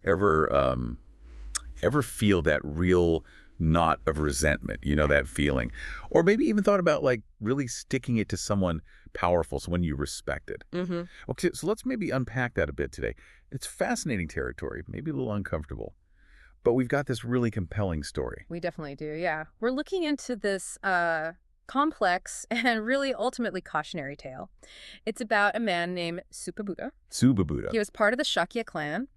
ever feel that real knot of resentment, that feeling? Or maybe even thought about like really sticking it to someone powerful, someone you respected. Okay, so let's maybe unpack that a bit today. It's fascinating territory, maybe a little uncomfortable, but we've got this really compelling story. We definitely do, yeah. We're looking into this complex and really ultimately cautionary tale. It's about a man named Suppabuddha. Suppabuddha. He was part of the Shakya clan,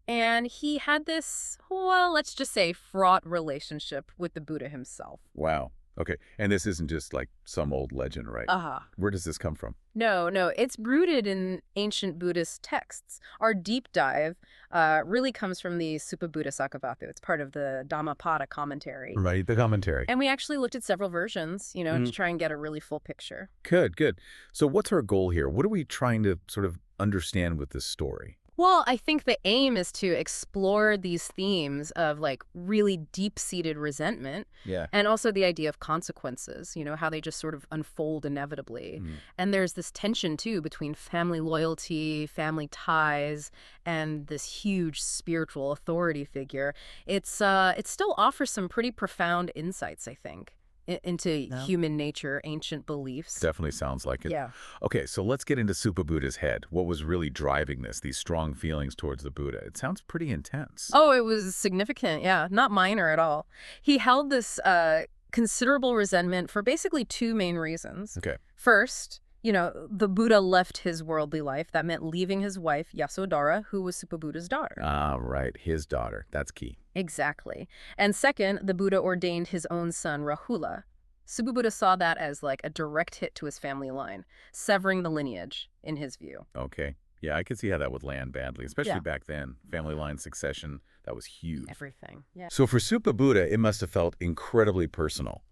and he had this, well, let's just say fraught relationship with the Buddha himself. Wow. Okay. And this isn't just like some old legend, right? Where does this come from? No, it's rooted in ancient Buddhist texts. Our deep dive really comes from the Suppabuddhasakkavatthu. It's part of the Dhammapada Commentary. Right, the commentary. And we actually looked at several versions, to try and get a really full picture. Good. So what's our goal here? What are we trying to sort of understand with this story? Well, I think the aim is to explore these themes of like really deep-seated resentment. Yeah. And also the idea of consequences, how they just sort of unfold inevitably. And there's this tension too between family loyalty, family ties, and this huge spiritual authority figure. It still offers some pretty profound insights, I think, into human nature, ancient beliefs. Definitely sounds like it. Yeah. Okay, so let's get into Suppabuddha's head. What was really driving these strong feelings towards the Buddha? It sounds pretty intense. Oh, it was significant, yeah, not minor at all. He held this considerable resentment for basically two main reasons. Okay. First, the Buddha left his worldly life. That meant leaving his wife, Yasodhara, who was Suppabuddha's daughter. Ah, right, his daughter. That's key. Exactly. And second, the Buddha ordained his own son, Rahula. Suppabuddha saw that as like a direct hit to his family line, severing the lineage, in his view. Okay. Yeah, I could see how that would land badly, especially back then. Family line succession, that was huge. Everything, yeah. So for Suppabuddha, it must have felt incredibly personal,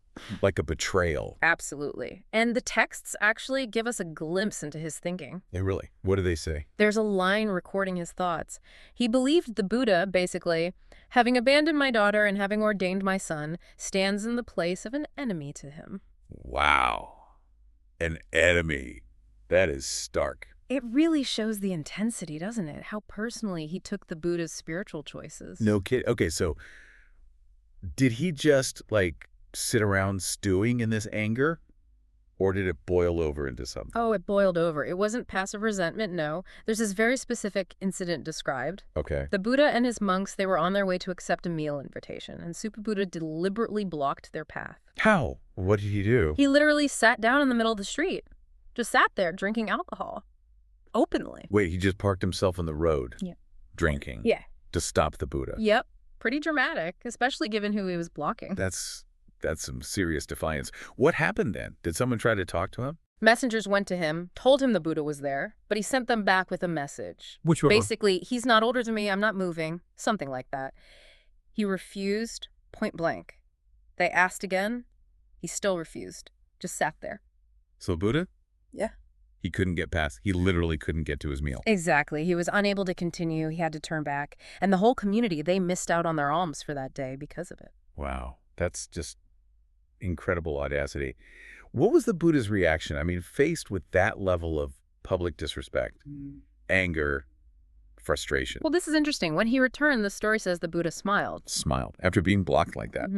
like a betrayal. Absolutely. And the texts actually give us a glimpse into his thinking. Really? What do they say? There's a line recording his thoughts. He believed the Buddha, basically, having abandoned my daughter and having ordained my son, stands in the place of an enemy to him. Wow. An enemy. That is stark. It really shows the intensity, doesn't it? How personally he took the Buddha's spiritual choices. No kid. Okay, so did he just, like, sit around stewing in this anger? Or did it boil over into something? Oh, it boiled over. It wasn't passive resentment, no. There's this very specific incident described. Okay. The Buddha and his monks, they were on their way to accept a meal invitation, and Suppabuddha deliberately blocked their path. How? What did he do? He literally sat down in the middle of the street. Just sat there drinking alcohol. Openly. Wait, he just parked himself on the road? Yeah. Drinking? Yeah. To stop the Buddha? Yep. Pretty dramatic, especially given who he was blocking. That's some serious defiance. What happened then? Did someone try to talk to him? Messengers went to him, told him the Buddha was there, but he sent them back with a message. Which one? Basically, he's not older than me, I'm not moving, something like that. He refused point blank. They asked again, he still refused. Just sat there. So Buddha? Yeah. He couldn't get past. He literally couldn't get to his meal. Exactly. He was unable to continue. He had to turn back. And the whole community, they missed out on their alms for that day because of it. Wow. That's just incredible audacity. What was the Buddha's reaction? I mean, faced with that level of public disrespect, anger, frustration. Well, this is interesting. When he returned, the story says the Buddha smiled. Smiled after being blocked like that.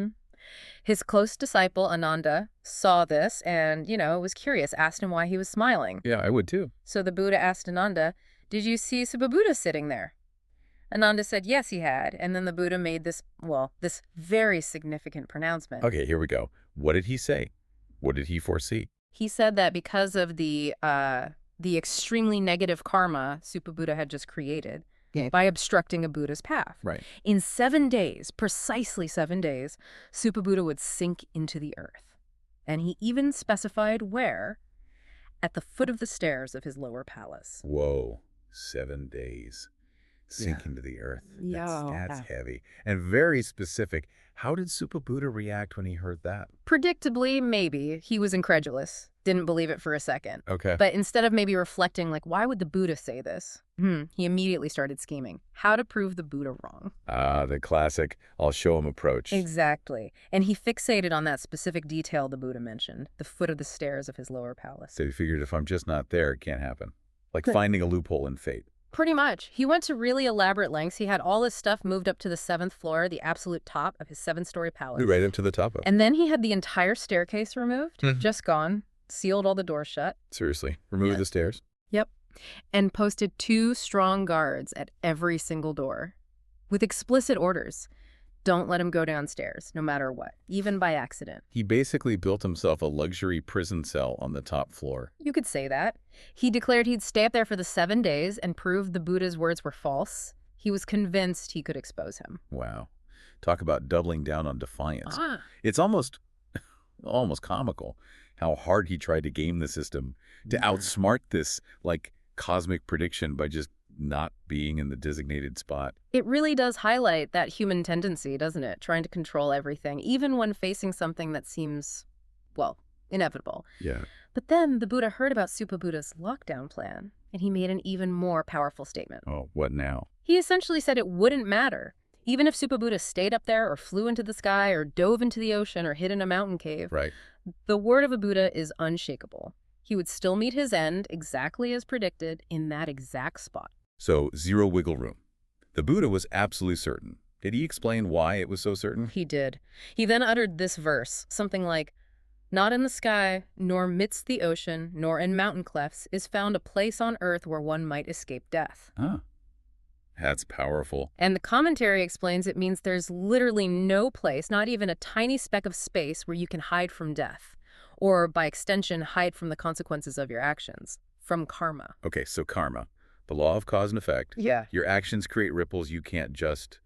His close disciple, Ananda, saw this and, was curious, asked him why he was smiling. Yeah, I would too. So the Buddha asked Ananda, "Did you see Suppabuddha sitting there?" Ananda said yes, he had. And then the Buddha made this very significant pronouncement. Okay, here we go. What did he say? What did he foresee? He said that because of the extremely negative karma Suppabuddha had just created, by obstructing a Buddha's path. Right. In 7 days, precisely 7 days, Suppabuddha would sink into the earth. And he even specified where, at the foot of the stairs of his lower palace. Whoa, 7 days. Sink into the earth. Yeah. That's heavy. And very specific. How did Suppabuddha react when he heard that? Predictably, maybe. He was incredulous. Didn't believe it for a second. Okay. But instead of maybe reflecting, like, why would the Buddha say this? He immediately started scheming. How to prove the Buddha wrong. The classic, I'll show him approach. Exactly. And he fixated on that specific detail the Buddha mentioned, the foot of the stairs of his lower palace. So he figured if I'm just not there, it can't happen. Like finding a loophole in fate. Pretty much. He went to really elaborate lengths. He had all his stuff moved up to the 7th floor, the absolute top of his 7-story palace. Right up to the top of it. And then he had the entire staircase removed, just gone, sealed all the doors shut. Seriously. Remove the stairs? Yep. And posted 2 strong guards at every single door with explicit orders. Don't let him go downstairs, no matter what, even by accident. He basically built himself a luxury prison cell on the top floor. You could say that. He declared he'd stay up there for the 7 days and prove the Buddha's words were false. He was convinced he could expose him. Wow. Talk about doubling down on defiance. It's almost comical how hard he tried to game the system, to outsmart this, like, cosmic prediction by just not being in the designated spot. It really does highlight that human tendency, doesn't it? Trying to control everything, even when facing something that seems, well, inevitable. Yeah. But then the Buddha heard about Suppabuddha's lockdown plan, and he made an even more powerful statement. Oh, what now? He essentially said it wouldn't matter. Even if Suppabuddha stayed up there or flew into the sky or dove into the ocean or hid in a mountain cave, Right. the word of a Buddha is unshakable. He would still meet his end exactly as predicted in that exact spot. So, zero wiggle room. The Buddha was absolutely certain. Did he explain why it was so certain? He did. He then uttered this verse, something like, "Not in the sky, nor midst the ocean, nor in mountain clefts, is found a place on earth where one might escape death." Huh. That's powerful. And the commentary explains it means there's literally no place, not even a tiny speck of space, where you can hide from death, or by extension, hide from the consequences of your actions, from karma. Okay, so karma. The law of cause and effect. Yeah. Your actions create ripples you can't just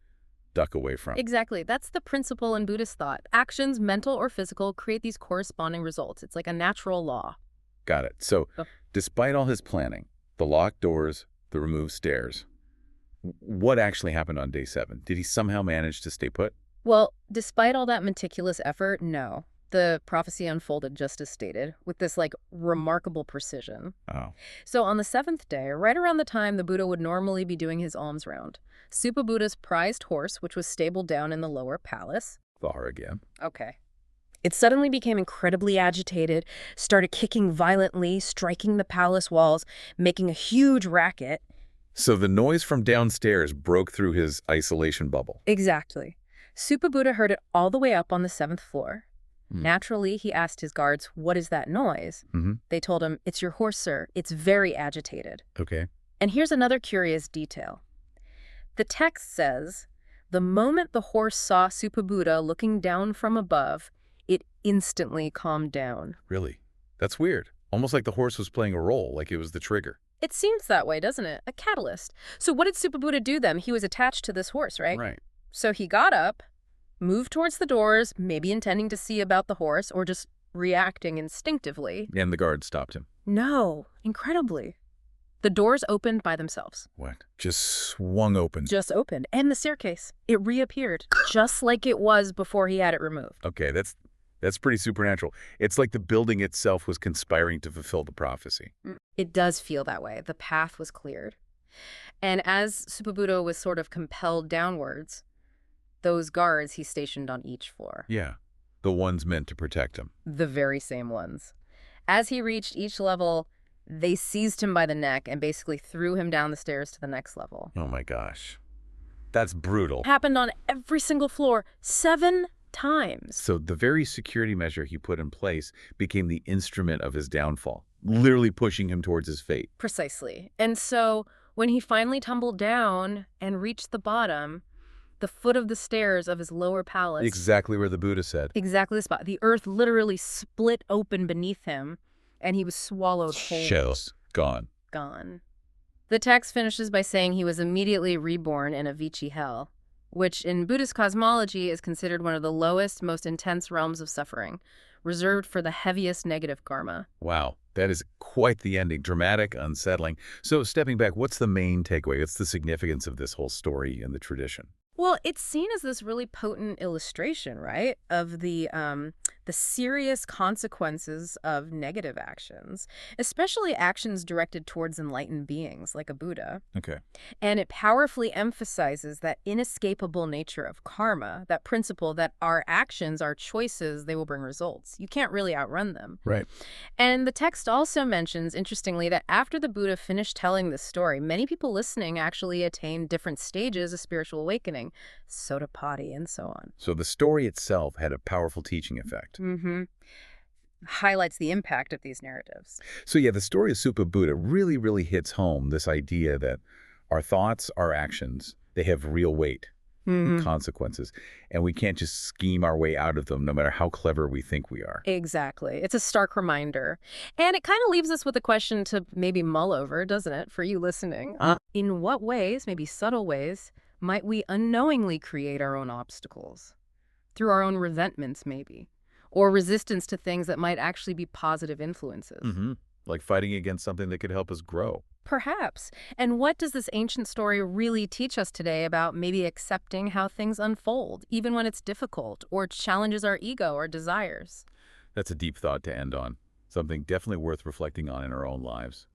duck away from. Exactly. That's the principle in Buddhist thought. Actions, mental or physical, create these corresponding results. It's like a natural law. Got it. So, Oh. despite all his planning, the locked doors, the removed stairs, what actually happened on day 7? Did he somehow manage to stay put? Well, despite all that meticulous effort, no. The prophecy unfolded just as stated, with this, like, remarkable precision. Oh. So on the 7th day, right around the time the Buddha would normally be doing his alms round, Suppabuddha's prized horse, which was stabled down in the lower palace. Thar again. Okay. It suddenly became incredibly agitated, started kicking violently, striking the palace walls, making a huge racket. So the noise from downstairs broke through his isolation bubble. Exactly. Suppabuddha heard it all the way up on the 7th floor. Naturally, he asked his guards, "What is that noise?" They told him, "It's your horse, sir. It's very agitated." Okay. And here's another curious detail. The text says, the moment the horse saw Suppabuddha looking down from above, it instantly calmed down. Really? That's weird. Almost like the horse was playing a role, like it was the trigger. It seems that way, doesn't it? A catalyst. So what did Suppabuddha do then? He was attached to this horse, right? Right. So he got up, moved towards the doors, maybe intending to see about the horse or just reacting instinctively. And the guard stopped him. No, incredibly. The doors opened by themselves. What? Just swung open. Just opened. And the staircase. It reappeared, just like it was before he had it removed. Okay, that's pretty supernatural. It's like the building itself was conspiring to fulfill the prophecy. It does feel that way. The path was cleared. And as Suppabuddha was sort of compelled downwards, those guards he stationed on each floor. Yeah, the ones meant to protect him. The very same ones. As he reached each level, they seized him by the neck and basically threw him down the stairs to the next level. Oh my gosh. That's brutal. Happened on every single floor 7 times. So the very security measure he put in place became the instrument of his downfall, literally pushing him towards his fate. Precisely. And so when he finally tumbled down and reached the bottom, the foot of the stairs of his lower palace. Exactly where the Buddha said. Exactly the spot. The earth literally split open beneath him, and he was swallowed whole. Shells. Gone. Gone. The text finishes by saying he was immediately reborn in a Vichy hell, which in Buddhist cosmology is considered one of the lowest, most intense realms of suffering, reserved for the heaviest negative karma. Wow. That is quite the ending. Dramatic, unsettling. So stepping back, what's the main takeaway? What's the significance of this whole story and the tradition? Well, it's seen as this really potent illustration, right, of the the serious consequences of negative actions, especially actions directed towards enlightened beings like a Buddha. Okay. And it powerfully emphasizes that inescapable nature of karma, that principle that our actions, our choices, they will bring results. You can't really outrun them. Right. And the text also mentions, interestingly, that after the Buddha finished telling this story, many people listening actually attained different stages of spiritual awakening, Sotapadhi and so on. So the story itself had a powerful teaching effect. Mm-hmm. Highlights the impact of these narratives. So yeah, the story of Suppabuddha really, really hits home this idea that our thoughts, our actions, they have real weight, consequences, and we can't just scheme our way out of them no matter how clever we think we are. Exactly. It's a stark reminder. And it kind of leaves us with a question to maybe mull over, doesn't it, for you listening? In what ways, maybe subtle ways, might we unknowingly create our own obstacles? Through our own resentments, maybe? Or resistance to things that might actually be positive influences? Like fighting against something that could help us grow. Perhaps. And what does this ancient story really teach us today about maybe accepting how things unfold, even when it's difficult or challenges our ego or desires? That's a deep thought to end on. Something definitely worth reflecting on in our own lives.